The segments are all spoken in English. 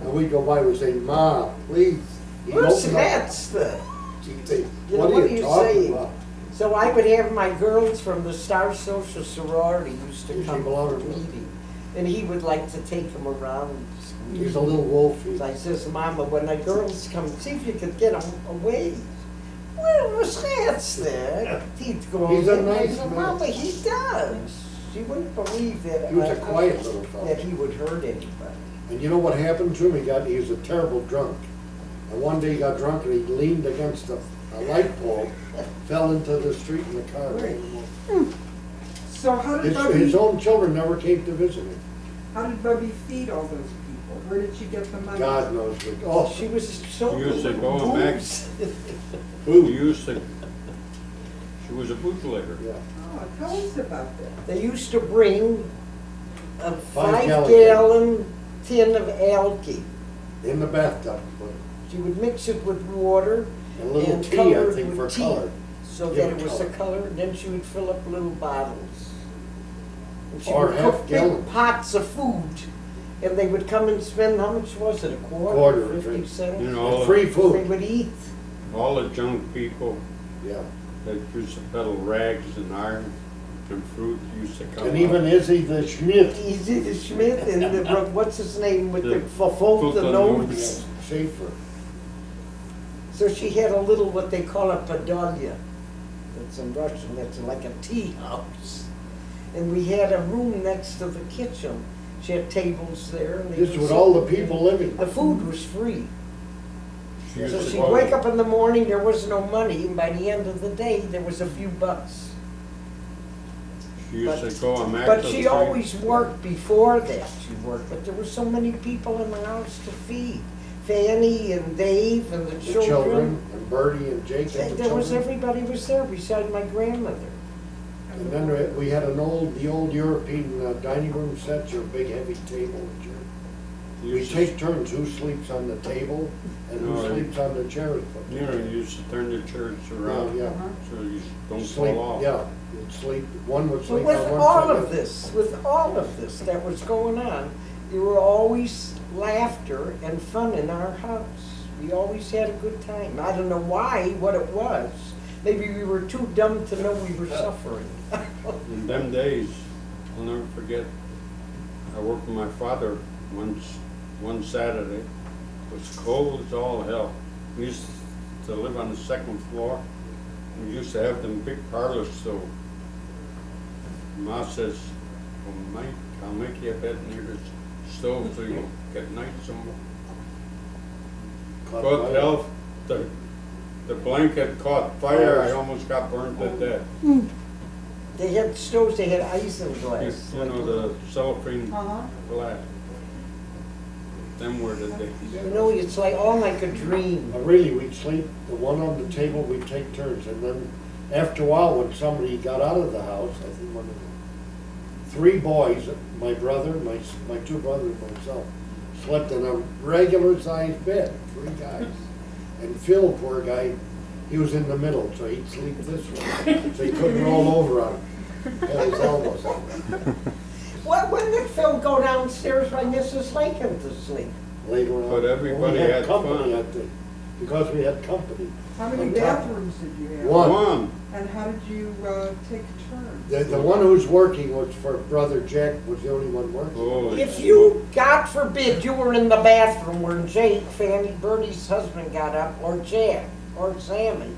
And we'd go by, we'd say, Ma, please. He'd Where's open up. that's the? She'd say, You know, what are you talking saying? about? So I would have my girls from the Star Social Sorority used to Usually come belong for to them. meeting. And he would like to take them around. He's a little wolf. So I says, Mama, when the girls come, see if you could get them away. Well, was that's there? He'd go He's a in, I nice said, man. Mama, he does. She wouldn't believe that. He was a quiet little fellow. That he would hurt anybody. And you know what happened to him? He was a terrible drunk. And one day he got drunk and he leaned against a light pole, fell into the street in the car. So how did His Bubby, own children never came to visit him. how did Bubby feed all those people? Where did she get the money? God knows. But, oh, She was so You used to good go with and booze. She was a bootlegger. yeah. Oh, tell us about that. They used to bring a 5-gallon 5-gallon tin of algae. In the bathtub. But She would mix it with water and a little and tea, color I it think, for with tea, color. so Give that it it was a color. color, and then she would fill up little bottles. And she Or would half cook gallon. big pots of food, and they would come and spend, how much was it, a quarter? Quarter, 50 right. cents? You know, And free They food. would eat. all the junk people Yeah. that used to peddle rags and iron and fruit used to come And out. even Izzy the Schmidt. Easy the Schmidt and the, what's his name, with the The Fulton Fulton notes. Schaefer. So she had a little, what they call a podolya. That's in Russian, that's like a tea house. And we had a room next to the kitchen. She had tables there. And they This would with sit all the and eat. people living. The food was free. She used So to she'd go- wake up in the morning, there was no money, and by the end of the day, there was a few bucks. She used to go on But she always worked before that, she worked, but there were so many people in the house to feed. Fanny and Dave and the The children. children, and Bertie and Jake and the There was, children. everybody was there beside my grandmother. And then we had the old European dining room set, your big heavy table. with your- We take turns who sleeps on the table and who No, sleeps on the chair. You know, you used to turn the chairs around Yeah, so you don't sleep, fall off. yeah, you'd sleep, one would But sleep with on one all side. of this that was going on, there were always laughter and fun in our house. We always had a good time. I don't know why, what it was. Maybe we were too dumb to know we were suffering. In them days, I'll never forget, I worked with my father one Saturday. It was cold as all hell. We used to live on the second floor. We used to have them big parlor stove. Ma says, well, Mike, I'll make you a bed near the stove so you'll get night some. Caught But fire. hell, the blanket caught fire, I almost got burned to death. They had stoves, they had isinglass. You know, the cellophane Uh-huh. glass. Them were the days. You know, it's like a dream. Really, we'd sleep, the one on the table, we'd take turns, and then after a while, when somebody got out of the house, I think one of the three boys, my brother, my two brothers, and myself, slept in a regular sized bed, three guys. And Phil, poor guy, he was in the middle, so he'd sleep this way, so he couldn't roll over on him. Had his elbows on him. When did Phil go downstairs by Mrs. Lincoln to sleep? Later on. But everybody we had company, fun. I think, because we had company. How many On top. bathrooms did you have? One. And how did you take turns? The one who's working was for Brother Jack, was the only one working. Holy If smoke. you, God forbid, you were in the bathroom where Jake, Fanny, Bertie's husband got up, or Jack, or Sammy,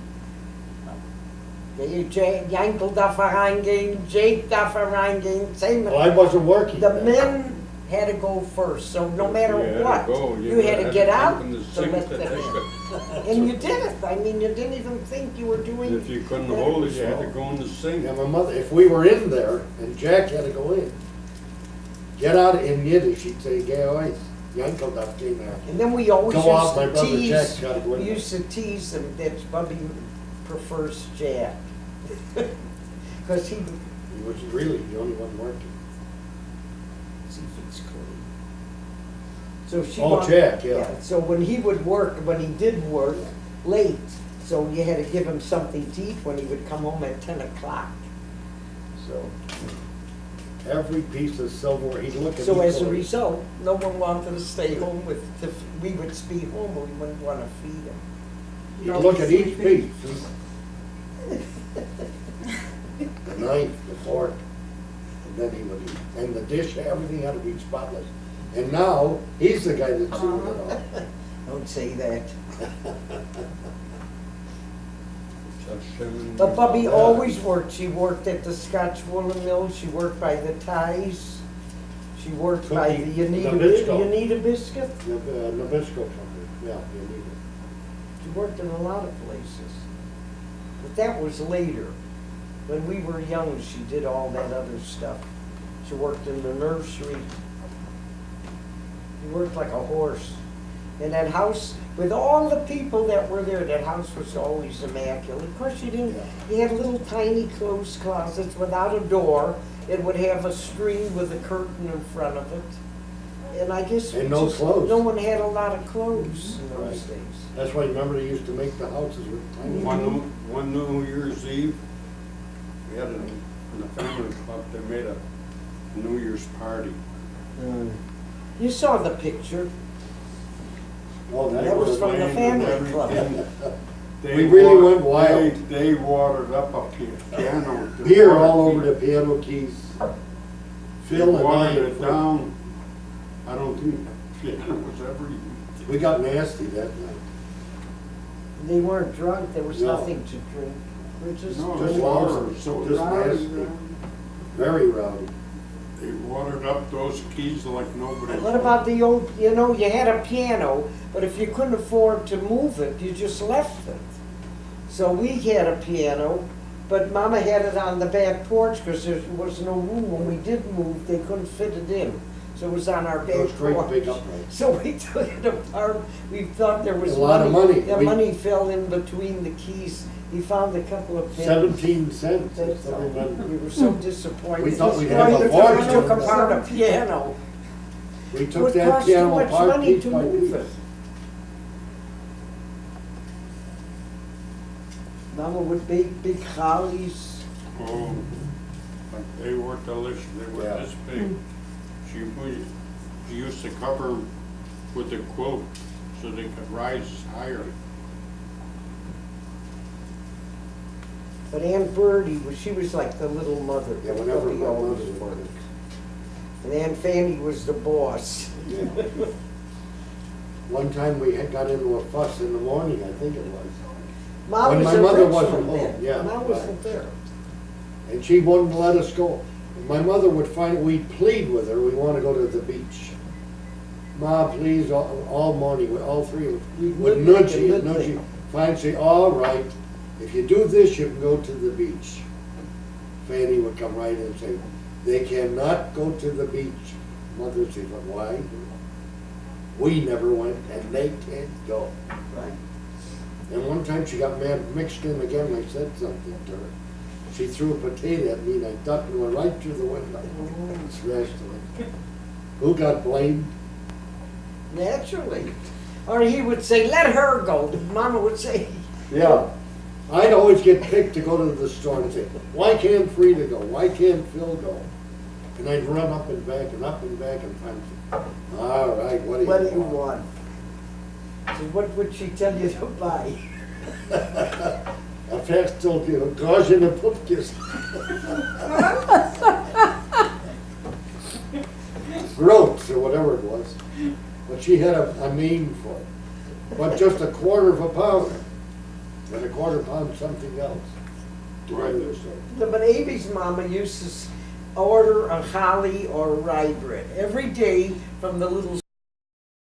Jankel darf reingehen, Jake darf reingehen, same. Well, I wasn't working The then. men had to go first, so no matter You had to what, go. you had to get out jump in the to sink let to them take in. it. And you did it. I mean, you didn't even think you were doing. If you couldn't hold it, you had to go in the sink. Yeah, my mother, if we were in there and Jack had to go in, get out in Yiddish, he'd say, "Geh aus, Jankel darf gehen there." And then we always Go out, my used to brother Jack's tease, gotta go in we there. used to tease him that Bubby prefers Jack. Because he, He was really the only one working. see if it's clean. So she. Oh, Jack, yeah. So when he would work, when he did work late, so you had to give him something to eat when he would come home at 10 o'clock. So, every piece of silverware, he'd look at each So as a one. result, no one wanted to stay home we would be home, but we wouldn't want to feed them. He'd look at each piece. The knife, the fork, and then he would eat. And the dish, everything had to be spotless. And now, he's the guy that's doing it all. Don't say that. Just him. But Bubby always worked. She worked at the Scotch Woolen Mill, she worked by the ties, she worked by the Nabisco. Biscuit. Nabisco company, yeah, you need it. She worked in a lot of places. But that was later. When we were young, she did all that other stuff. She worked in the nursery. She worked like a horse. And that house, with all the people that were there, that house was always immaculate. Of course, you had little tiny closed closets without a door. It would have a screen with a curtain in front of it. And I guess And no clothes. no one had a lot of clothes in those Right. days. That's why, remember, they used to make the houses with tiny. One New Year's Eve, we had in the family club, they made a New Year's party. You saw the picture. Oh, That was from the Rain and family club. everything. We really went wild. They watered up a piano. Beer all over the piano keys. They Phil and I, watered it down. I don't think the piano was ever used. we got nasty that night. They weren't drunk, there was No. nothing to drink. We're just No, Just the water, water was so just rowdy. nasty. Very rowdy. They watered up those keys like nobody. What about the old, you had a piano, but if you couldn't afford to move it, you just left it. So we had a piano, but Mama had it on the back porch because there was no room. When we did move, they couldn't fit it in. So it was on our back Those great porch. big uprights. So we took it apart. We thought there was A lot of money. The We- money fell in between the keys. He found a couple of pennies. 17 cents. I That's still all. remember. We were so disappointed. We thought we'd Why have a you fortune. took apart a piano. We It took would that cost too piano much apart money piece to by move piece. it. Mama would bake big hollies. Oh, but they were delicious. They were Yeah. this big. She used to cover them with a quilt so they could rise higher. But Aunt Bertie, she was like the little mother. Yeah, whenever Bubby my always mother worked. And Aunt Fanny was the boss. Yeah. One time we got into a fuss in the morning, I think it was. Ma When was my a mother rich wasn't one home, then. yeah, Ma right. wasn't there. And she wouldn't let us go. And my mother would we'd plead with her, we want to go to the beach. Ma, please, all morning, all three of us would nudge you, nudge you. Finally say, all right, if you do this, you can go to the beach. Fanny would come right in and say, they cannot go to the beach. Mother would say, but why? We never went and they can't go. Right. And one time she got mad, mixed in again, and I said something to her. She threw a potato at me and I ducked and went right through the window. Smashed it. Who got blamed? Naturally. Or he would say, let her go. Mama would say, Yeah. I'd always get picked to go to the store and say, why can't Frida go? Why can't Phil go? And I'd run up and back and finally say, all right, what do you what want? do you want? So what would she tell you to buy? A fast told you, Gaussian and Pupkis. Groats or whatever it was. But she had a name for it. But just a quarter of a pound. And a quarter pound something else. Right. But Amy's mama used to order a holly or rye bread every day from the little